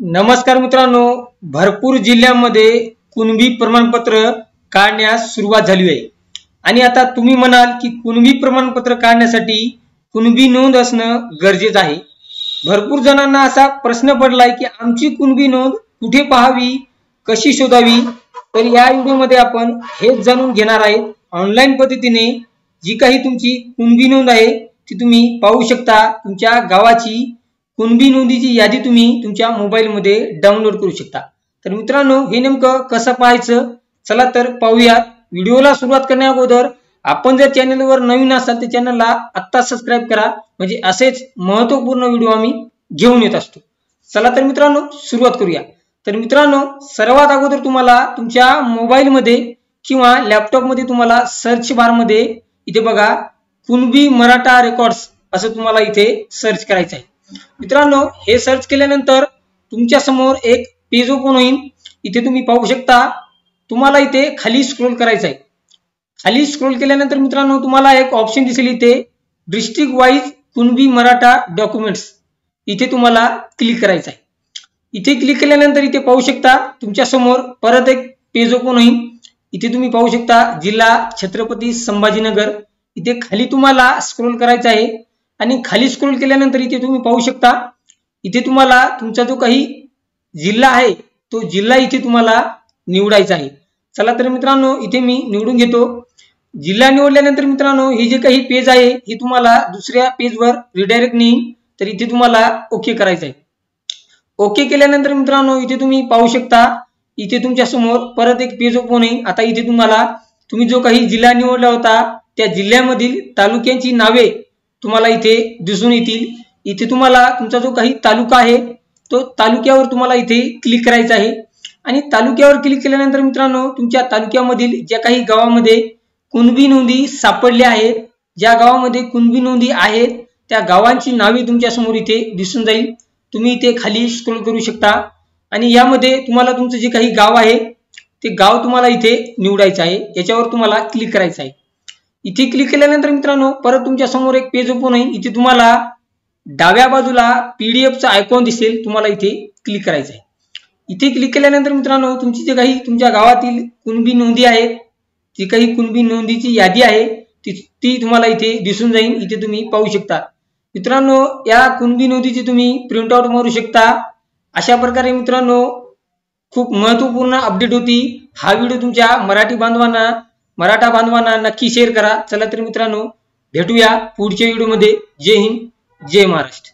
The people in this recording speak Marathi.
नमस्कार मित्रांनो, भरपूर जिल्ह्यांमध्ये कुणबी प्रमाणपत्र काढण्यास सुरुवात झाली आहे। आणि आता तुम्ही म्हणाल की कुणबी प्रमाणपत्र काढण्यासाठी कुणबी नोंद असणं गरजेचं आहे। भरपूर जणांना असा प्रश्न पडलाय की आमची कुणबी नोंद कुठे पाहावी, कशी शोधावी। तर या व्हिडिओमध्ये आपण हेच जाणून घेणार आहोत। ऑनलाईन पद्धतीने जी काही तुमची कुणबी नोंद आहे ती तुम्ही पाहू शकता। तुमच्या गावाची कुणबी नोंदीची यादी तुम्ही तुमच्या मोबाईल मध्ये डाउनलोड करू शकता। तर मित्रांनो, हे नेमकं कसं पाहायचं, चला तर पाहूयात। व्हिडिओला सुरुवात करण्या अगोदर आपण जर चॅनलवर नवीन असाल तर चॅनलला आत्ता सबस्क्राइब करा, म्हणजे असेच महत्त्वपूर्ण व्हिडिओ आम्ही घेऊन येत असतो। चला तर मित्रांनो सुरुवात करूया। तर मित्रांनो, सर्वात अगोदर तुम्हाला तुमच्या मोबाईल मध्ये किंवा लॅपटॉप मध्ये तुम्हाला सर्च बार मध्ये इथे बघा कुणबी मराठा रेकॉर्ड्स असं तुम्हाला इथे सर्च करायचं आहे। मित्रांनो, हे सर्च केल्यानंतर तुमच्या समोर एक पेज ओपन होईल। इथे तुम्ही पाहू शकता, तुम्हाला इथे खाली स्क्रॉल करायचं आहे। खाली स्क्रॉल केल्यानंतर मित्रांनो तुम्हाला एक ऑप्शन दिसेल इथे district wise Kunbi Maratha documents, इथे तुम्हाला क्लिक करायचं आहे। इथे क्लिक केल्यानंतर इथे पाहू शकता तुमच्या समोर परत एक पेज ओपन होईल। इथे तुम्ही पाहू शकता जिल्हा छत्रपती संभाजीनगर, इथे खाली तुम्हाला स्क्रॉल करायचं आहे। आणि खाली स्क्रॉल केल्यानंतर इथे तुम्ही पाहू शकता, इथे तुम्हाला तुमचा जो काही जिल्हा आहे तो जिल्हा इथे तुम्हाला निवडायचा आहे। चला तर मित्रांनो इथे मी निवडून घेतो। जिल्हा निवडल्यानंतर मित्रांनो हे जे काही पेज आहे हे तुम्हाला दुसऱ्या पेजवर रिडायरेक्ट नेईल, तर इथे तुम्हाला ओके करायचं आहे। ओके केल्यानंतर मित्रांनो इथे तुम्ही पाहू शकता, इथे तुमच्या समोर परत एक पेज ओपन होईल। आता इथे तुम्ही जो काही जिल्हा निवडला होता त्या जिल्ह्यामधील तालुक्यांची नावे तुम्हाला इथे दिसून येतील। इथे तुम्हाला तुमचा जो काही तालुका आहे तो तालुक्यावर तुम्हाला इथे क्लिक करायचा आहे। आणि तालुक्यावर क्लिक केल्यानंतर मित्रांनो तुमच्या तालुक्यामधील ज्या काही गावामध्ये कुणबी नोंदी सापडल्या आहेत, ज्या गावामध्ये कुणबी नोंदी आहेत त्या गावांची नावे तुमच्या समोर इथे दिसून जाईल। तुम्ही इथे खाली स्क्रॉल करू शकता आणि यामध्ये तुम्हाला तुमचं जे काही गाव आहे ते गाव तुम्हाला इथे निवडायचं आहे। याच्यावर तुम्हाला क्लिक करायचं आहे। इथे क्लिक केल्यानंतर मित्रांनो परत तुमच्या समोर एक पेज ओपन होईल। इथे तुम्हाला डाव्या बाजूला पीडीएफ चा आयकॉन दिसेल, तुम्हाला इथे क्लिक करायचं आहे। इथे क्लिक केल्यानंतर मित्रांनो तुमची जे काही तुमच्या गावातील कुणबी नोंदी आहेत, जी काही कुणबी नोंदीची यादी आहे ती तुम्हाला इथे दिसून जाईल। इथे तुम्ही पाहू शकता। मित्रांनो, या कुणबी नोंदीची तुम्ही प्रिंट आउट मारू शकता। अशा प्रकारे मित्रांनो खूप महत्त्वपूर्ण अपडेट होती। हा व्हिडिओ तुमच्या मराठा बांधवांना नक्की शेअर करा। चला तर मित्रांनो भेटूया पुढच्या व्हिडिओमध्ये। जय हिंद, जय महाराष्ट्र।